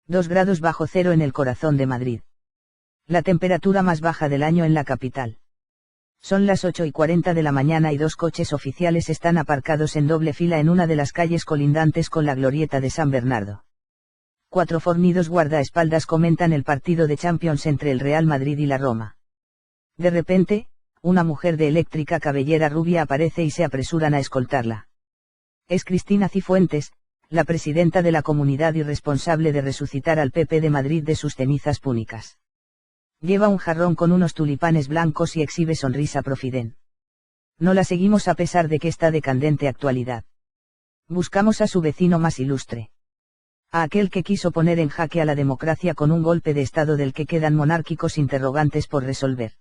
2 grados bajo cero en el corazón de Madrid. La temperatura más baja del año en la capital. Son las 8:40 de la mañana y 2 coches oficiales están aparcados en doble fila en una de las calles colindantes con la glorieta de San Bernardo. 4 fornidos guardaespaldas comentan el partido de Champions entre el Real Madrid y la Roma. De repente, una mujer de eléctrica cabellera rubia aparece y se apresuran a escoltarla. Es Cristina Cifuentes, la presidenta de la comunidad y responsable de resucitar al PP de Madrid de sus cenizas púnicas. Lleva un jarrón con unos tulipanes blancos y exhibe sonrisa profiden. No la seguimos a pesar de que está de candente actualidad. Buscamos a su vecino más ilustre. A aquel que quiso poner en jaque a la democracia con un golpe de estado del que quedan monárquicos interrogantes por resolver.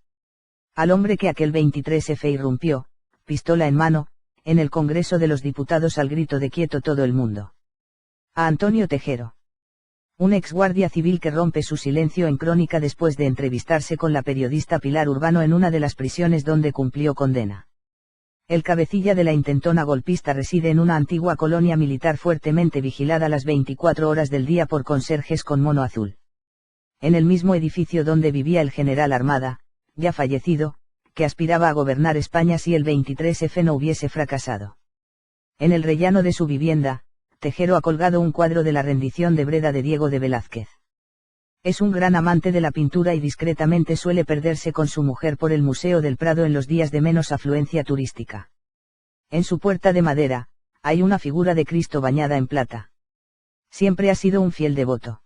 Al hombre que aquel 23F irrumpió, pistola en mano, en el Congreso de los Diputados al grito de quieto todo el mundo. A Antonio Tejero. Un ex guardia civil que rompe su silencio en Crónica después de entrevistarse con la periodista Pilar Urbano en una de las prisiones donde cumplió condena. El cabecilla de la intentona golpista reside en una antigua colonia militar fuertemente vigilada las 24 horas del día por conserjes con mono azul. En el mismo edificio donde vivía el general Armada, ya fallecido, que aspiraba a gobernar España si el 23F no hubiese fracasado. En el rellano de su vivienda, Tejero ha colgado un cuadro de la rendición de Breda de Diego de Velázquez. Es un gran amante de la pintura y discretamente suele perderse con su mujer por el Museo del Prado en los días de menos afluencia turística. En su puerta de madera, hay una figura de Cristo bañada en plata. Siempre ha sido un fiel devoto.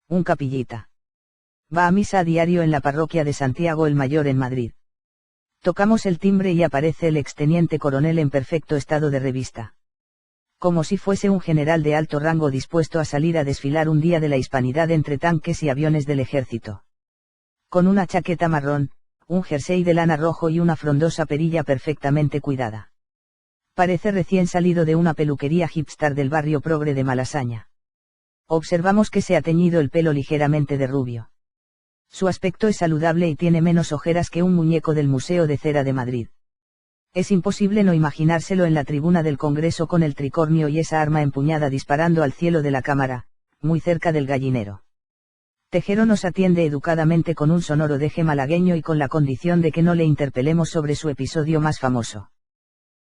Un capillita. Va a misa a diario en la parroquia de Santiago el Mayor en Madrid. Tocamos el timbre y aparece el exteniente coronel en perfecto estado de revista. Como si fuese un general de alto rango dispuesto a salir a desfilar un día de la hispanidad entre tanques y aviones del ejército. Con una chaqueta marrón, un jersey de lana rojo y una frondosa perilla perfectamente cuidada. Parece recién salido de una peluquería hipster del barrio progre de Malasaña. Observamos que se ha teñido el pelo ligeramente de rubio. Su aspecto es saludable y tiene menos ojeras que un muñeco del Museo de Cera de Madrid. Es imposible no imaginárselo en la tribuna del Congreso con el tricornio y esa arma empuñada disparando al cielo de la cámara, muy cerca del gallinero. Tejero nos atiende educadamente con un sonoro deje malagueño y con la condición de que no le interpelemos sobre su episodio más famoso.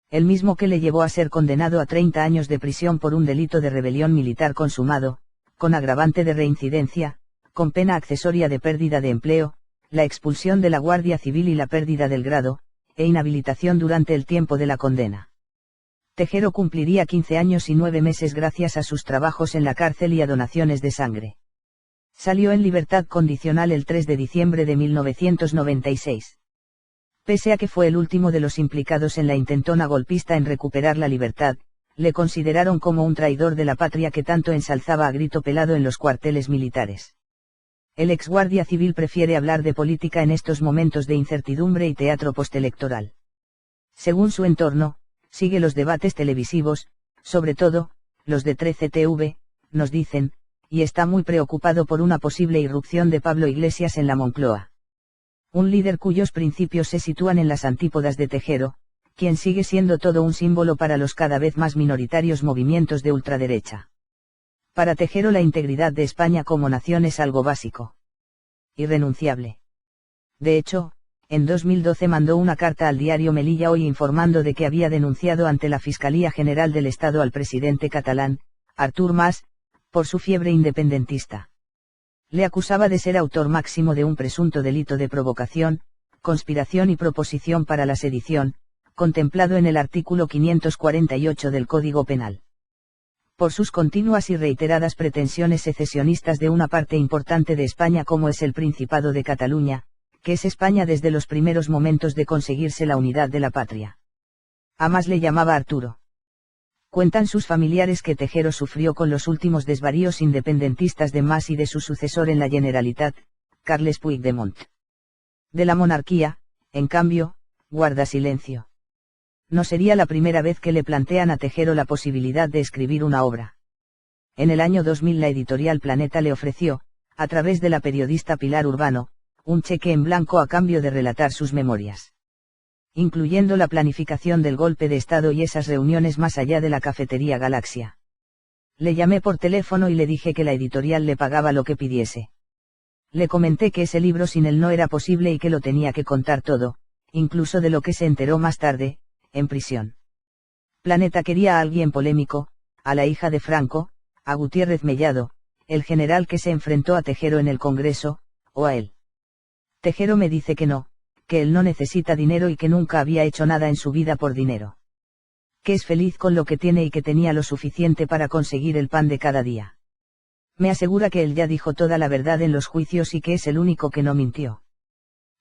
El mismo que le llevó a ser condenado a 30 años de prisión por un delito de rebelión militar consumado, con agravante de reincidencia, con pena accesoria de pérdida de empleo, la expulsión de la Guardia Civil y la pérdida del grado, e inhabilitación durante el tiempo de la condena. Tejero cumpliría 15 años y 9 meses gracias a sus trabajos en la cárcel y a donaciones de sangre. Salió en libertad condicional el 3 de diciembre de 1996. Pese a que fue el último de los implicados en la intentona golpista en recuperar la libertad, le consideraron como un traidor de la patria que tanto ensalzaba a grito pelado en los cuarteles militares. El ex guardia civil prefiere hablar de política en estos momentos de incertidumbre y teatro postelectoral. Según su entorno, sigue los debates televisivos, sobre todo, los de 13TV, nos dicen, y está muy preocupado por una posible irrupción de Pablo Iglesias en la Moncloa. Un líder cuyos principios se sitúan en las antípodas de Tejero, quien sigue siendo todo un símbolo para los cada vez más minoritarios movimientos de ultraderecha. Para Tejero la integridad de España como nación es algo básico. Irrenunciable. De hecho, en 2012 mandó una carta al diario Melilla Hoy informando de que había denunciado ante la Fiscalía General del Estado al presidente catalán, Artur Mas, por su fiebre independentista. Le acusaba de ser autor máximo de un presunto delito de provocación, conspiración y proposición para la sedición, contemplado en el artículo 548 del Código Penal. Por sus continuas y reiteradas pretensiones secesionistas de una parte importante de España como es el Principado de Cataluña, que es España desde los primeros momentos de conseguirse la unidad de la patria. A Mas le llamaba Arturo. Cuentan sus familiares que Tejero sufrió con los últimos desvaríos independentistas de Mas y de su sucesor en la Generalitat, Carles Puigdemont. De la monarquía, en cambio, guarda silencio. No sería la primera vez que le plantean a Tejero la posibilidad de escribir una obra. En el año 2000 la editorial Planeta le ofreció, a través de la periodista Pilar Urbano, un cheque en blanco a cambio de relatar sus memorias. Incluyendo la planificación del golpe de Estado y esas reuniones más allá de la cafetería Galaxia. Le llamé por teléfono y le dije que la editorial le pagaba lo que pidiese. Le comenté que ese libro sin él no era posible y que lo tenía que contar todo, incluso de lo que se enteró más tarde, en prisión. Planeta quería a alguien polémico, a la hija de Franco, a Gutiérrez Mellado, el general que se enfrentó a Tejero en el Congreso, o a él. Tejero me dice que no, que él no necesita dinero y que nunca había hecho nada en su vida por dinero. Que es feliz con lo que tiene y que tenía lo suficiente para conseguir el pan de cada día. Me asegura que él ya dijo toda la verdad en los juicios y que es el único que no mintió.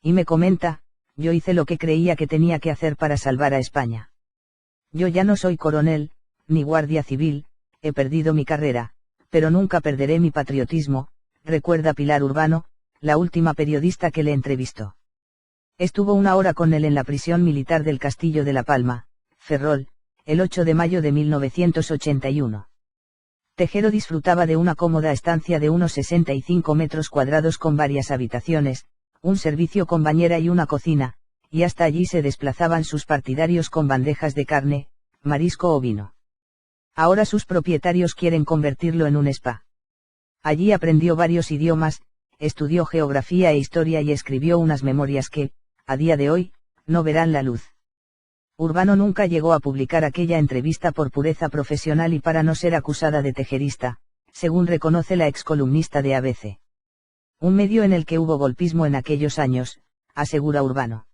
Y me comenta, yo hice lo que creía que tenía que hacer para salvar a España. Yo ya no soy coronel, ni guardia civil, he perdido mi carrera, pero nunca perderé mi patriotismo, recuerda Pilar Urbano, la última periodista que le entrevistó. Estuvo 1 hora con él en la prisión militar del Castillo de La Palma, Ferrol, el 8 de mayo de 1981. Tejero disfrutaba de una cómoda estancia de unos 65 metros cuadrados con varias habitaciones, un servicio con bañera y una cocina, y hasta allí se desplazaban sus partidarios con bandejas de carne, marisco o vino. Ahora sus propietarios quieren convertirlo en un spa. Allí aprendió varios idiomas, estudió geografía e historia y escribió unas memorias que, a día de hoy, no verán la luz. Urbano nunca llegó a publicar aquella entrevista por pureza profesional y para no ser acusada de tejerista, según reconoce la excolumnista de ABC. Un medio en el que hubo golpismo en aquellos años, asegura Urbano.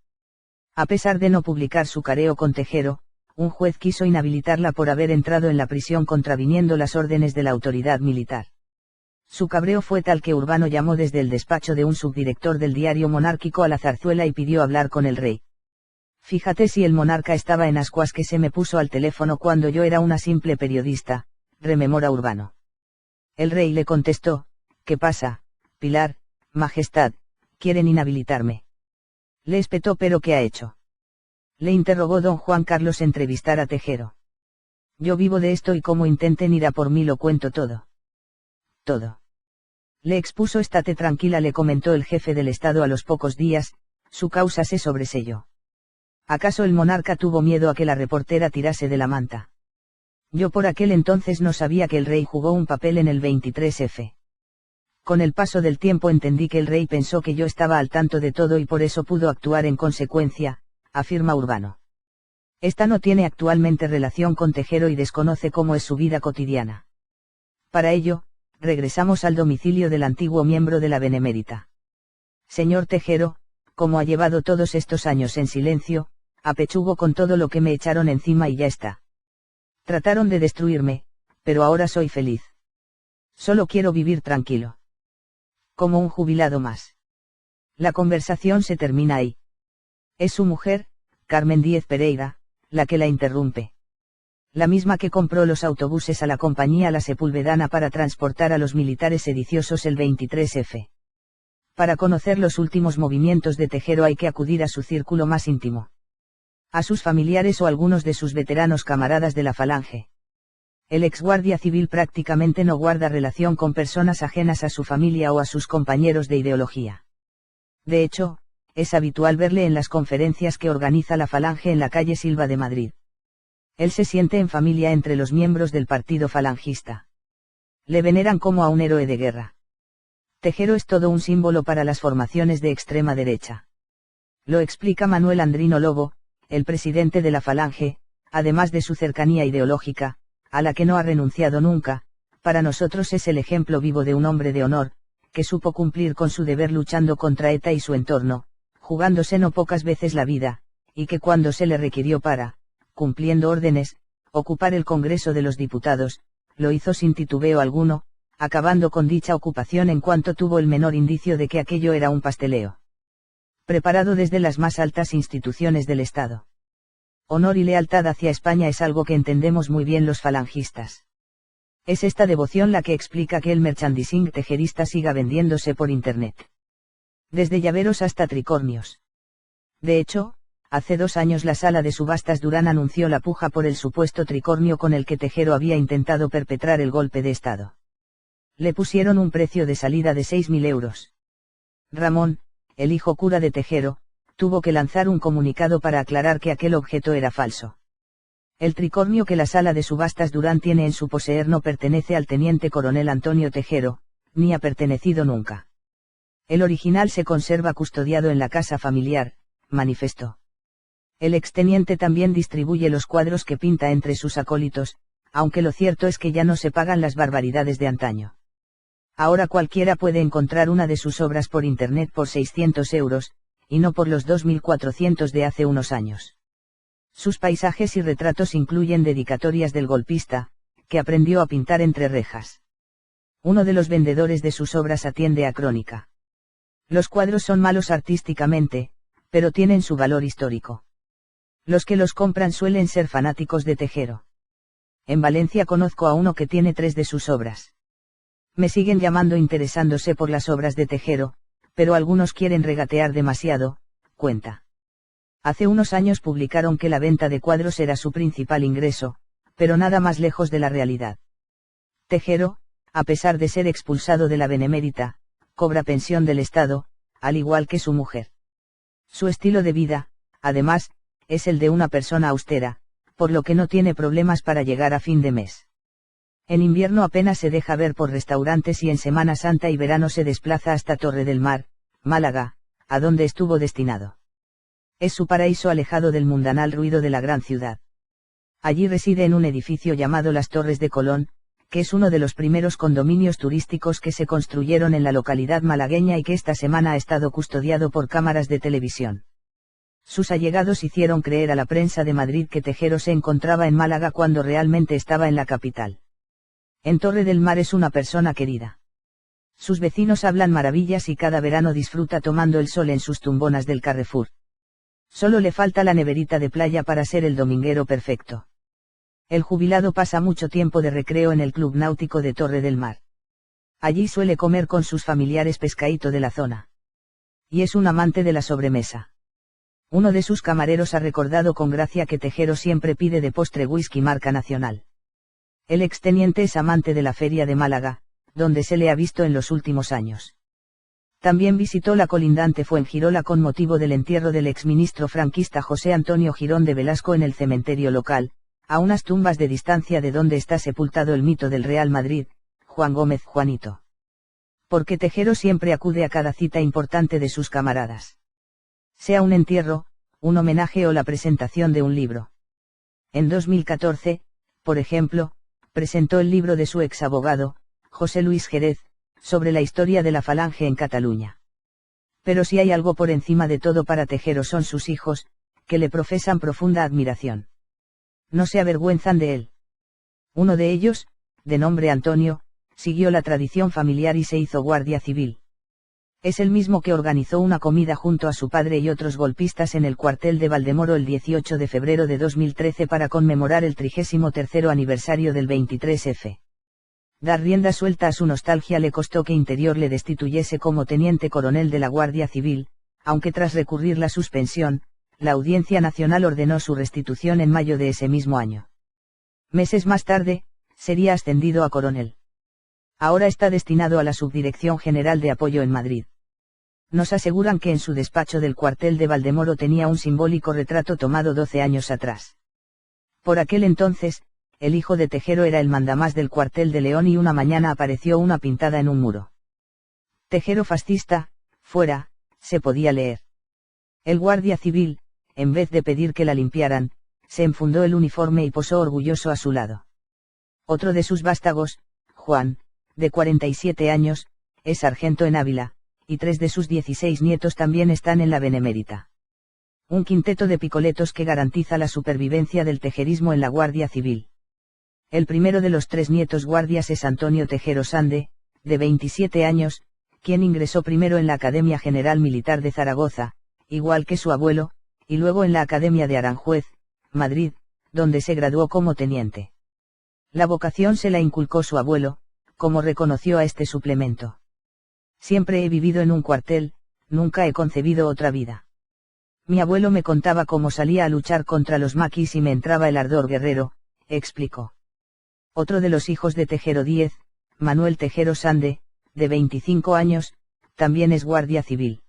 A pesar de no publicar su careo con Tejero, un juez quiso inhabilitarla por haber entrado en la prisión contraviniendo las órdenes de la autoridad militar. Su cabreo fue tal que Urbano llamó desde el despacho de un subdirector del diario monárquico a la zarzuela y pidió hablar con el rey. Fíjate si el monarca estaba en ascuas que se me puso al teléfono cuando yo era una simple periodista, rememora Urbano. El rey le contestó, ¿qué pasa, Pilar, Majestad, quieren inhabilitarme? Le espetó pero ¿qué ha hecho? Le interrogó don Juan Carlos entrevistar a Tejero. Yo vivo de esto y como intenten ir a por mí lo cuento todo. Todo. Le expuso estate tranquila le comentó el jefe del Estado a los pocos días, su causa se sobreselló. ¿Acaso el monarca tuvo miedo a que la reportera tirase de la manta? Yo por aquel entonces no sabía que el rey jugó un papel en el 23F. Con el paso del tiempo entendí que el rey pensó que yo estaba al tanto de todo y por eso pudo actuar en consecuencia, afirma Urbano. Esta no tiene actualmente relación con Tejero y desconoce cómo es su vida cotidiana. Para ello, regresamos al domicilio del antiguo miembro de la Benemérita. Señor Tejero, como ha llevado todos estos años en silencio, apechugo con todo lo que me echaron encima y ya está. Trataron de destruirme, pero ahora soy feliz. Solo quiero vivir tranquilo. Como un jubilado más. La conversación se termina ahí. Es su mujer, Carmen Díez Pereira, la que la interrumpe. La misma que compró los autobuses a la compañía La Sepulvedana para transportar a los militares sediciosos el 23F. Para conocer los últimos movimientos de Tejero hay que acudir a su círculo más íntimo. A sus familiares o algunos de sus veteranos camaradas de la Falange. El exguardia civil prácticamente no guarda relación con personas ajenas a su familia o a sus compañeros de ideología. De hecho, es habitual verle en las conferencias que organiza la Falange en la calle Silva de Madrid. Él se siente en familia entre los miembros del partido falangista. Le veneran como a un héroe de guerra. Tejero es todo un símbolo para las formaciones de extrema derecha. Lo explica Manuel Andrino Lobo, el presidente de la Falange, además de su cercanía ideológica, a la que no ha renunciado nunca, para nosotros es el ejemplo vivo de un hombre de honor, que supo cumplir con su deber luchando contra ETA y su entorno, jugándose no pocas veces la vida, y que cuando se le requirió para, cumpliendo órdenes, ocupar el Congreso de los Diputados, lo hizo sin titubeo alguno, acabando con dicha ocupación en cuanto tuvo el menor indicio de que aquello era un pasteleo. Preparado desde las más altas instituciones del Estado. Honor y lealtad hacia España es algo que entendemos muy bien los falangistas. Es esta devoción la que explica que el merchandising tejerista siga vendiéndose por Internet. Desde llaveros hasta tricornios. De hecho, hace 2 años la sala de subastas Durán anunció la puja por el supuesto tricornio con el que Tejero había intentado perpetrar el golpe de Estado. Le pusieron un precio de salida de 6.000 euros. Ramón, el hijo cura de Tejero, tuvo que lanzar un comunicado para aclarar que aquel objeto era falso. El tricornio que la sala de subastas Durán tiene en su poseer no pertenece al teniente coronel Antonio Tejero, ni ha pertenecido nunca. El original se conserva custodiado en la casa familiar, manifestó. El exteniente también distribuye los cuadros que pinta entre sus acólitos, aunque lo cierto es que ya no se pagan las barbaridades de antaño. Ahora cualquiera puede encontrar una de sus obras por internet por 600 euros, y no por los 2.400 de hace unos años. Sus paisajes y retratos incluyen dedicatorias del golpista, que aprendió a pintar entre rejas. Uno de los vendedores de sus obras atiende a Crónica. Los cuadros son malos artísticamente, pero tienen su valor histórico. Los que los compran suelen ser fanáticos de Tejero. En Valencia conozco a uno que tiene 3 de sus obras. Me siguen llamando interesándose por las obras de Tejero, pero algunos quieren regatear demasiado, cuenta. Hace unos años publicaron que la venta de cuadros era su principal ingreso, pero nada más lejos de la realidad. Tejero, a pesar de ser expulsado de la Benemérita, cobra pensión del Estado, al igual que su mujer. Su estilo de vida, además, es el de una persona austera, por lo que no tiene problemas para llegar a fin de mes. En invierno apenas se deja ver por restaurantes y en Semana Santa y verano se desplaza hasta Torre del Mar, Málaga, a donde estuvo destinado. Es su paraíso alejado del mundanal ruido de la gran ciudad. Allí reside en un edificio llamado Las Torres de Colón, que es uno de los primeros condominios turísticos que se construyeron en la localidad malagueña y que esta semana ha estado custodiado por cámaras de televisión. Sus allegados hicieron creer a la prensa de Madrid que Tejero se encontraba en Málaga cuando realmente estaba en la capital. En Torre del Mar es una persona querida. Sus vecinos hablan maravillas y cada verano disfruta tomando el sol en sus tumbonas del Carrefour. Solo le falta la neverita de playa para ser el dominguero perfecto. El jubilado pasa mucho tiempo de recreo en el Club Náutico de Torre del Mar. Allí suele comer con sus familiares pescadito de la zona. Y es un amante de la sobremesa. Uno de sus camareros ha recordado con gracia que Tejero siempre pide de postre whisky marca nacional. El exteniente es amante de la Feria de Málaga, donde se le ha visto en los últimos años. También visitó la colindante Fuengirola con motivo del entierro del exministro franquista José Antonio Girón de Velasco en el cementerio local, a unas tumbas de distancia de donde está sepultado el mito del Real Madrid, Juan Gómez Juanito. Porque Tejero siempre acude a cada cita importante de sus camaradas. Sea un entierro, un homenaje o la presentación de un libro. En 2014, por ejemplo, presentó el libro de su exabogado, José Luis Jerez, sobre la historia de la Falange en Cataluña. Pero si hay algo por encima de todo para Tejero son sus hijos, que le profesan profunda admiración. No se avergüenzan de él. Uno de ellos, de nombre Antonio, siguió la tradición familiar y se hizo guardia civil. Es el mismo que organizó una comida junto a su padre y otros golpistas en el cuartel de Valdemoro el 18 de febrero de 2013 para conmemorar el 33º aniversario del 23F. Dar rienda suelta a su nostalgia le costó que Interior le destituyese como teniente coronel de la Guardia Civil, aunque tras recurrir la suspensión, la Audiencia Nacional ordenó su restitución en mayo de ese mismo año. Meses más tarde, sería ascendido a coronel. Ahora está destinado a la Subdirección General de Apoyo en Madrid. Nos aseguran que en su despacho del cuartel de Valdemoro tenía un simbólico retrato tomado 12 años atrás. Por aquel entonces, el hijo de Tejero era el mandamás del cuartel de León y una mañana apareció una pintada en un muro. Tejero fascista, fuera, se podía leer. El guardia civil, en vez de pedir que la limpiaran, se enfundó el uniforme y posó orgulloso a su lado. Otro de sus vástagos, Juan, de 47 años, es sargento en Ávila, y 3 de sus 16 nietos también están en la Benemérita. Un quinteto de picoletos que garantiza la supervivencia del tejerismo en la Guardia Civil. El primero de los 3 nietos guardias es Antonio Tejero Sande, de 27 años, quien ingresó primero en la Academia General Militar de Zaragoza, igual que su abuelo, y luego en la Academia de Aranjuez, Madrid, donde se graduó como teniente. La vocación se la inculcó su abuelo, como reconoció a este suplemento. Siempre he vivido en un cuartel, nunca he concebido otra vida. Mi abuelo me contaba cómo salía a luchar contra los maquis y me entraba el ardor guerrero, explicó. Otro de los hijos de Tejero Díez, Manuel Tejero Sande, de 25 años, también es guardia civil.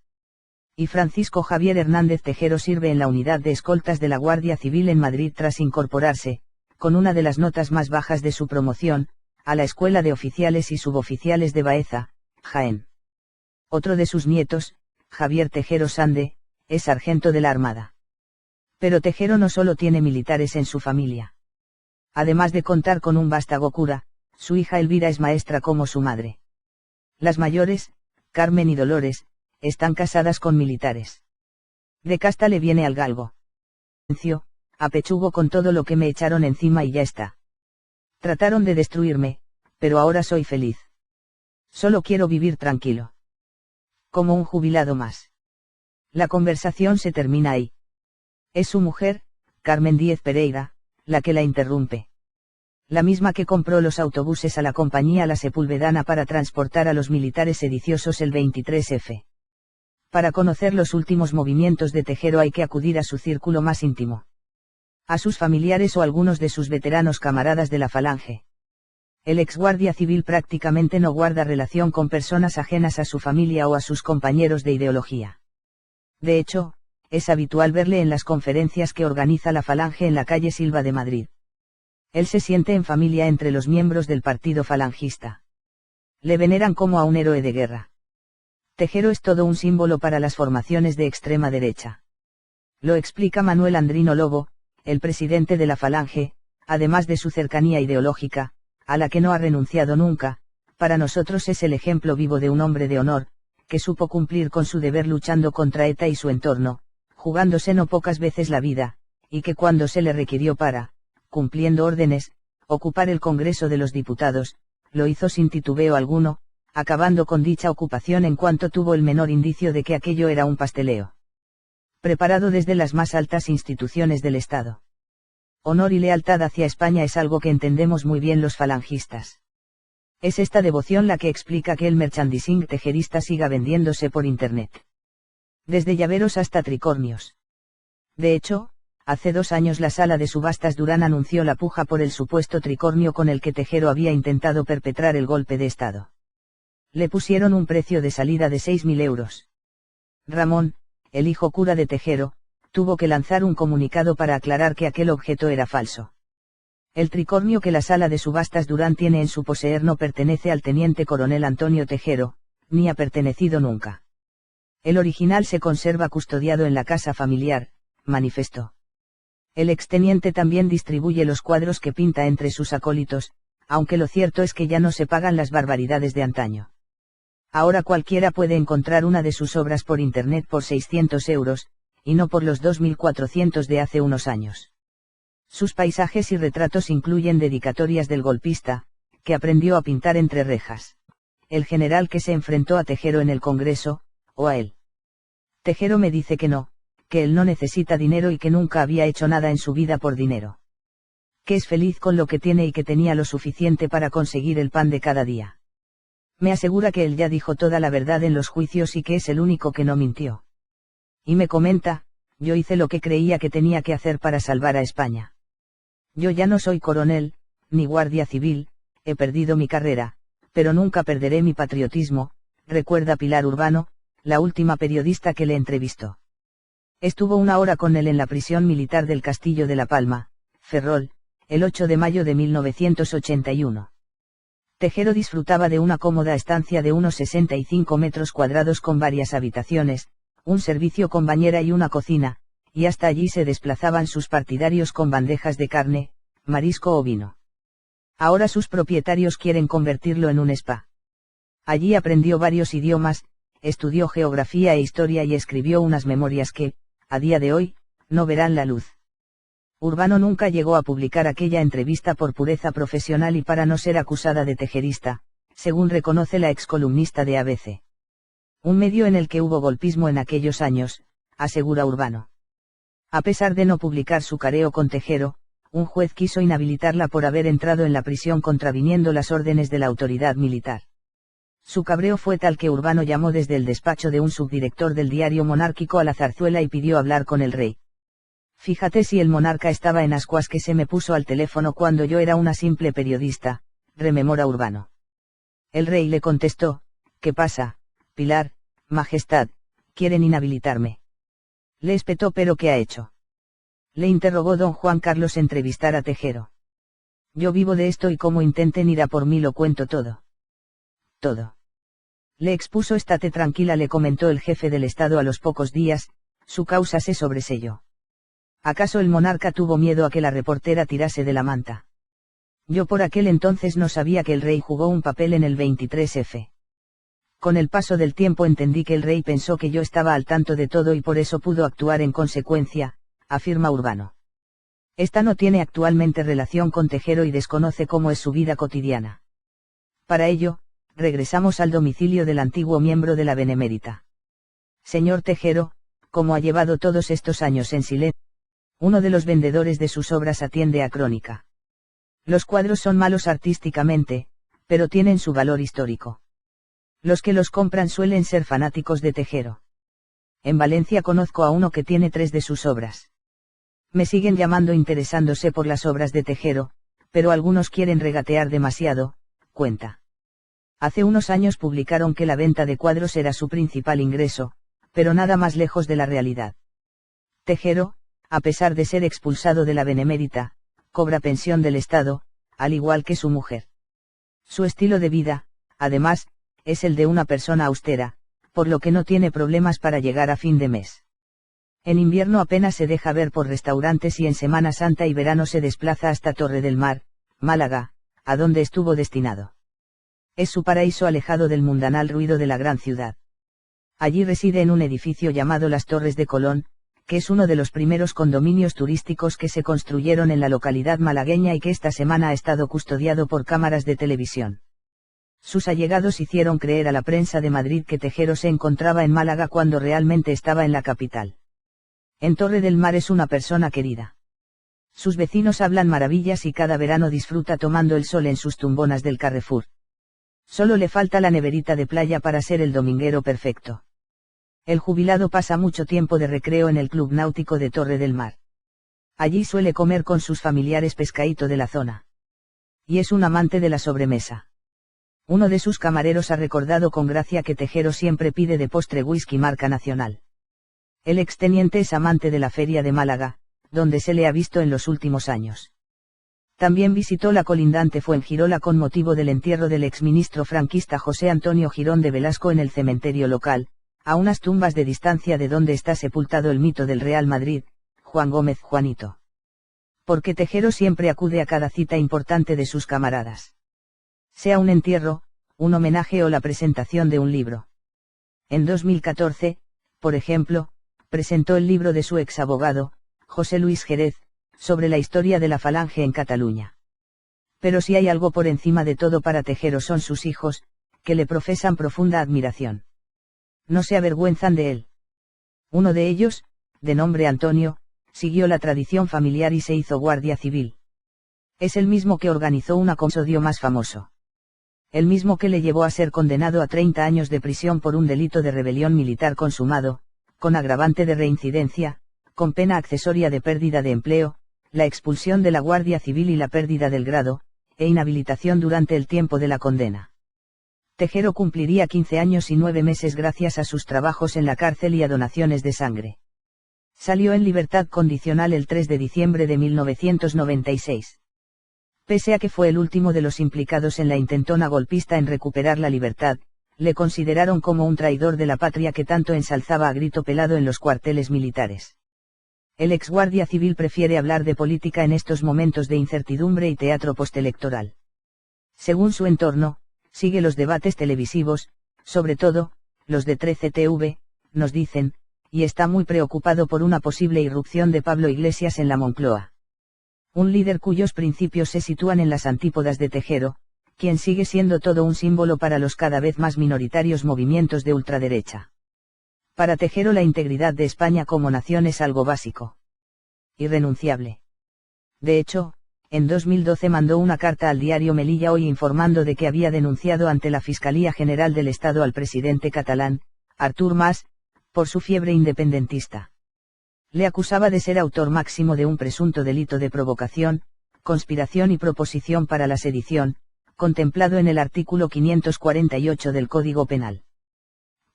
Y Francisco Javier Hernández Tejero sirve en la unidad de escoltas de la Guardia Civil en Madrid tras incorporarse, con una de las notas más bajas de su promoción, a la Escuela de Oficiales y Suboficiales de Baeza, Jaén. Otro de sus nietos, Javier Tejero Sande, es sargento de la Armada. Pero Tejero no solo tiene militares en su familia. Además de contar con un vástago cura, su hija Elvira es maestra como su madre. Las mayores, Carmen y Dolores, están casadas con militares. De casta le viene al galgo. Apechugo con todo lo que me echaron encima y ya está. Trataron de destruirme, pero ahora soy feliz. Solo quiero vivir tranquilo. Como un jubilado más. La conversación se termina ahí. Es su mujer, Carmen Díez Pereira, la que la interrumpe. La misma que compró los autobuses a la compañía La Sepulvedana para transportar a los militares sediciosos el 23F. Para conocer los últimos movimientos de Tejero hay que acudir a su círculo más íntimo. A sus familiares o algunos de sus veteranos camaradas de la Falange. El exguardia civil prácticamente no guarda relación con personas ajenas a su familia o a sus compañeros de ideología. De hecho, es habitual verle en las conferencias que organiza la Falange en la calle Silva de Madrid. Él se siente en familia entre los miembros del partido falangista. Le veneran como a un héroe de guerra. Tejero es todo un símbolo para las formaciones de extrema derecha. Lo explica Manuel Andrino Lobo, el presidente de la Falange, además de su cercanía ideológica, a la que no ha renunciado nunca. Para nosotros es el ejemplo vivo de un hombre de honor, que supo cumplir con su deber luchando contra ETA y su entorno, jugándose no pocas veces la vida, y que cuando se le requirió para, cumpliendo órdenes, ocupar el Congreso de los Diputados, lo hizo sin titubeo alguno, acabando con dicha ocupación en cuanto tuvo el menor indicio de que aquello era un pasteleo. Preparado desde las más altas instituciones del Estado. Honor y lealtad hacia España es algo que entendemos muy bien los falangistas. Es esta devoción la que explica que el merchandising tejerista siga vendiéndose por Internet. Desde llaveros hasta tricornios. De hecho, hace 2 años la sala de subastas Durán anunció la puja por el supuesto tricornio con el que Tejero había intentado perpetrar el golpe de Estado. Le pusieron un precio de salida de 6.000 euros. Ramón, el hijo cura de Tejero, tuvo que lanzar un comunicado para aclarar que aquel objeto era falso. El tricornio que la sala de subastas Durán tiene en su poseer no pertenece al teniente coronel Antonio Tejero, ni ha pertenecido nunca. El original se conserva custodiado en la casa familiar, manifestó. El exteniente también distribuye los cuadros que pinta entre sus acólitos, aunque lo cierto es que ya no se pagan las barbaridades de antaño. Ahora cualquiera puede encontrar una de sus obras por Internet por 600 euros, y no por los 2.400 de hace unos años. Sus paisajes y retratos incluyen dedicatorias del golpista, que aprendió a pintar entre rejas. El general que se enfrentó a Tejero en el Congreso, o a él. Tejero me dice que no, que él no necesita dinero y que nunca había hecho nada en su vida por dinero. Que es feliz con lo que tiene y que tenía lo suficiente para conseguir el pan de cada día. Me asegura que él ya dijo toda la verdad en los juicios y que es el único que no mintió. Y me comenta, yo hice lo que creía que tenía que hacer para salvar a España. Yo ya no soy coronel, ni guardia civil, he perdido mi carrera, pero nunca perderé mi patriotismo, recuerda Pilar Urbano, la última periodista que le entrevistó. Estuvo 1 hora con él en la prisión militar del Castillo de La Palma, Ferrol, el 8 de mayo de 1981. Tejero disfrutaba de una cómoda estancia de unos 65 metros cuadrados con varias habitaciones, un servicio con bañera y una cocina, y hasta allí se desplazaban sus partidarios con bandejas de carne, marisco o vino. Ahora sus propietarios quieren convertirlo en un spa. Allí aprendió varios idiomas, estudió geografía e historia y escribió unas memorias que, a día de hoy, no verán la luz. Urbano nunca llegó a publicar aquella entrevista por pureza profesional y para no ser acusada de tejerista, según reconoce la excolumnista de ABC. Un medio en el que hubo golpismo en aquellos años, asegura Urbano. A pesar de no publicar su careo con Tejero, un juez quiso inhabilitarla por haber entrado en la prisión contraviniendo las órdenes de la autoridad militar. Su cabreo fue tal que Urbano llamó desde el despacho de un subdirector del diario monárquico a la zarzuela y pidió hablar con el rey. Fíjate si el monarca estaba en ascuas que se me puso al teléfono cuando yo era una simple periodista, rememora Urbano. El rey le contestó, ¿qué pasa, Pilar, Majestad, quieren inhabilitarme? Le espetó pero ¿qué ha hecho? Le interrogó don Juan Carlos entrevistar a Tejero. Yo vivo de esto y como intenten ir a por mí lo cuento todo. Todo. Le expuso. Estate tranquila, le comentó el jefe del Estado a los pocos días, su causa se sobreselló. ¿Acaso el monarca tuvo miedo a que la reportera tirase de la manta? Yo por aquel entonces no sabía que el rey jugó un papel en el 23F. Con el paso del tiempo entendí que el rey pensó que yo estaba al tanto de todo y por eso pudo actuar en consecuencia, afirma Urbano. Esta no tiene actualmente relación con Tejero y desconoce cómo es su vida cotidiana. Para ello, regresamos al domicilio del antiguo miembro de la Benemérita. Señor Tejero, ¿cómo ha llevado todos estos años en silencio? Uno de los vendedores de sus obras atiende a Crónica. Los cuadros son malos artísticamente, pero tienen su valor histórico. Los que los compran suelen ser fanáticos de Tejero. En Valencia conozco a uno que tiene 3 de sus obras. Me siguen llamando interesándose por las obras de Tejero, pero algunos quieren regatear demasiado, cuenta. Hace unos años publicaron que la venta de cuadros era su principal ingreso, pero nada más lejos de la realidad. Tejero, a pesar de ser expulsado de la Benemérita, cobra pensión del Estado, al igual que su mujer. Su estilo de vida, además, es el de una persona austera, por lo que no tiene problemas para llegar a fin de mes. En invierno apenas se deja ver por restaurantes y en Semana Santa y verano se desplaza hasta Torre del Mar, Málaga, a donde estuvo destinado. Es su paraíso alejado del mundanal ruido de la gran ciudad. Allí reside en un edificio llamado Las Torres de Colón, que es uno de los primeros condominios turísticos que se construyeron en la localidad malagueña y que esta semana ha estado custodiado por cámaras de televisión. Sus allegados hicieron creer a la prensa de Madrid que Tejero se encontraba en Málaga cuando realmente estaba en la capital. En Torre del Mar es una persona querida. Sus vecinos hablan maravillas y cada verano disfruta tomando el sol en sus tumbonas del Carrefour. Solo le falta la neverita de playa para ser el dominguero perfecto. El jubilado pasa mucho tiempo de recreo en el Club Náutico de Torre del Mar. Allí suele comer con sus familiares pescadito de la zona. Y es un amante de la sobremesa. Uno de sus camareros ha recordado con gracia que Tejero siempre pide de postre whisky marca nacional. El exteniente es amante de la Feria de Málaga, donde se le ha visto en los últimos años. También visitó la colindante Fuengirola con motivo del entierro del exministro franquista José Antonio Girón de Velasco en el cementerio local, a unas tumbas de distancia de donde está sepultado el mito del Real Madrid, Juan Gómez Juanito. Porque Tejero siempre acude a cada cita importante de sus camaradas. Sea un entierro, un homenaje o la presentación de un libro. En 2014, por ejemplo, presentó el libro de su exabogado, José Luis Jerez, sobre la historia de la Falange en Cataluña. Pero si hay algo por encima de todo para Tejero son sus hijos, que le profesan profunda admiración. No se avergüenzan de él. Uno de ellos, de nombre Antonio, siguió la tradición familiar y se hizo guardia civil. Es el mismo que organizó un episodio más famoso. El mismo que le llevó a ser condenado a 30 años de prisión por un delito de rebelión militar consumado, con agravante de reincidencia, con pena accesoria de pérdida de empleo, la expulsión de la Guardia Civil y la pérdida del grado, e inhabilitación durante el tiempo de la condena. Tejero cumpliría 15 años y 9 meses gracias a sus trabajos en la cárcel y a donaciones de sangre. Salió en libertad condicional el 3 de diciembre de 1996. Pese a que fue el último de los implicados en la intentona golpista en recuperar la libertad, le consideraron como un traidor de la patria que tanto ensalzaba a grito pelado en los cuarteles militares. El exguardia civil prefiere hablar de política en estos momentos de incertidumbre y teatro postelectoral. Según su entorno, sigue los debates televisivos, sobre todo, los de 13TV, nos dicen, y está muy preocupado por una posible irrupción de Pablo Iglesias en la Moncloa. Un líder cuyos principios se sitúan en las antípodas de Tejero, quien sigue siendo todo un símbolo para los cada vez más minoritarios movimientos de ultraderecha. Para Tejero la integridad de España como nación es algo básico. Irrenunciable. De hecho, en 2012 mandó una carta al diario Melilla Hoy informando de que había denunciado ante la Fiscalía General del Estado al presidente catalán, Artur Mas, por su fiebre independentista. Le acusaba de ser autor máximo de un presunto delito de provocación, conspiración y proposición para la sedición, contemplado en el artículo 548 del Código Penal.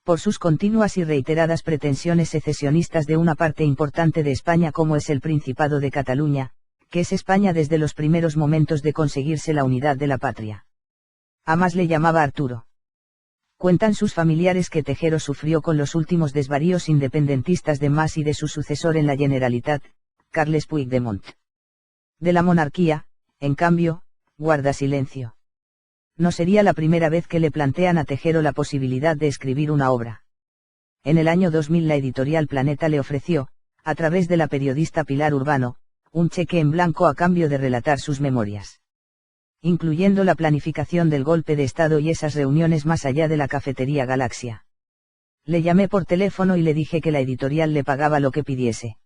Por sus continuas y reiteradas pretensiones secesionistas de una parte importante de España como es el Principado de Cataluña, que es España desde los primeros momentos de conseguirse la unidad de la patria. A más le llamaba Arturo. Cuentan sus familiares que Tejero sufrió con los últimos desvaríos independentistas de Mas y de su sucesor en la Generalitat, Carles Puigdemont. De la monarquía, en cambio, guarda silencio. No sería la primera vez que le plantean a Tejero la posibilidad de escribir una obra. En el año 2000 la editorial Planeta le ofreció, a través de la periodista Pilar Urbano, un cheque en blanco a cambio de relatar sus memorias. Incluyendo la planificación del golpe de Estado y esas reuniones más allá de la cafetería Galaxia. Le llamé por teléfono y le dije que la editorial le pagaba lo que pidiese.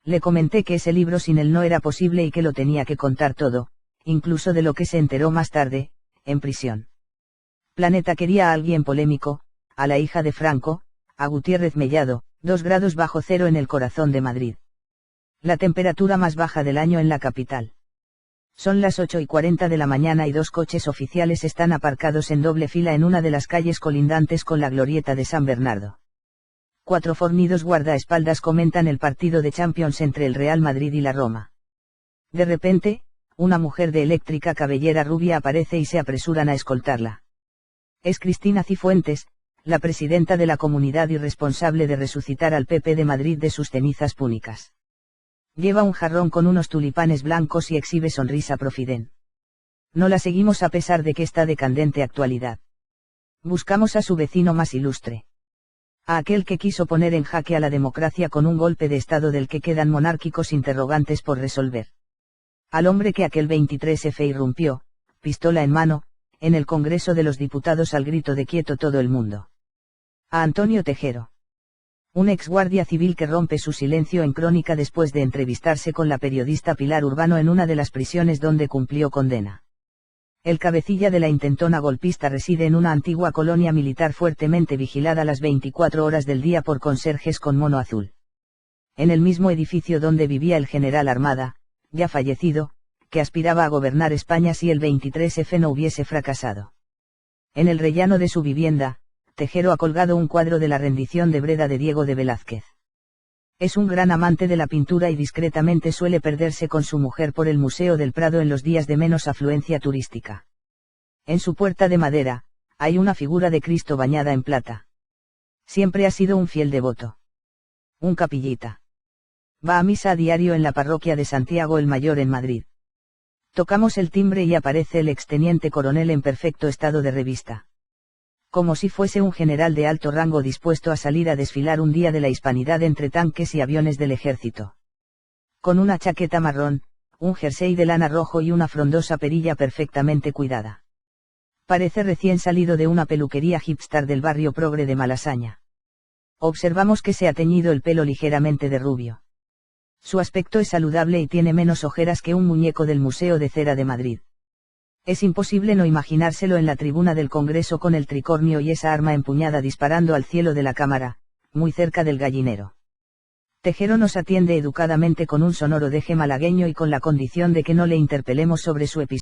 Le comenté que ese libro sin él no era posible y que lo tenía que contar todo, incluso de lo que se enteró más tarde, en prisión. Planeta quería a alguien polémico, a la hija de Franco, a Gutiérrez Mellado, 2 grados bajo cero en el corazón de Madrid. La temperatura más baja del año en la capital. Son las 8:40 de la mañana y 2 coches oficiales están aparcados en doble fila en una de las calles colindantes con la glorieta de San Bernardo. 4 fornidos guardaespaldas comentan el partido de Champions entre el Real Madrid y la Roma. De repente, una mujer de eléctrica cabellera rubia aparece y se apresuran a escoltarla. Es Cristina Cifuentes, la presidenta de la comunidad y responsable de resucitar al PP de Madrid de sus cenizas púnicas. Lleva un jarrón con unos tulipanes blancos y exhibe sonrisa profiden. No la seguimos a pesar de que está de candente actualidad. Buscamos a su vecino más ilustre. A aquel que quiso poner en jaque a la democracia con un golpe de Estado del que quedan monárquicos interrogantes por resolver. Al hombre que aquel 23F irrumpió, pistola en mano, en el Congreso de los Diputados al grito de quieto todo el mundo. A Antonio Tejero. Un ex guardia civil que rompe su silencio en Crónica después de entrevistarse con la periodista Pilar Urbano en una de las prisiones donde cumplió condena. El cabecilla de la intentona golpista reside en una antigua colonia militar fuertemente vigilada las 24 horas del día por conserjes con mono azul. En el mismo edificio donde vivía el general Armada, ya fallecido, que aspiraba a gobernar España si el 23F no hubiese fracasado. En el rellano de su vivienda, Tejero ha colgado un cuadro de la rendición de Breda de Diego de Velázquez. Es un gran amante de la pintura y discretamente suele perderse con su mujer por el Museo del Prado en los días de menos afluencia turística. En su puerta de madera, hay una figura de Cristo bañada en plata. Siempre ha sido un fiel devoto. Un capillita. Va a misa a diario en la parroquia de Santiago el Mayor en Madrid. Tocamos el timbre y aparece el exteniente coronel en perfecto estado de revista. Como si fuese un general de alto rango dispuesto a salir a desfilar un día de la hispanidad entre tanques y aviones del ejército. Con una chaqueta marrón, un jersey de lana rojo y una frondosa perilla perfectamente cuidada. Parece recién salido de una peluquería hipster del barrio progre de Malasaña. Observamos que se ha teñido el pelo ligeramente de rubio. Su aspecto es saludable y tiene menos ojeras que un muñeco del Museo de Cera de Madrid. Es imposible no imaginárselo en la tribuna del Congreso con el tricornio y esa arma empuñada disparando al cielo de la Cámara, muy cerca del gallinero. Tejero nos atiende educadamente con un sonoro deje malagueño y con la condición de que no le interpelemos sobre su episodio.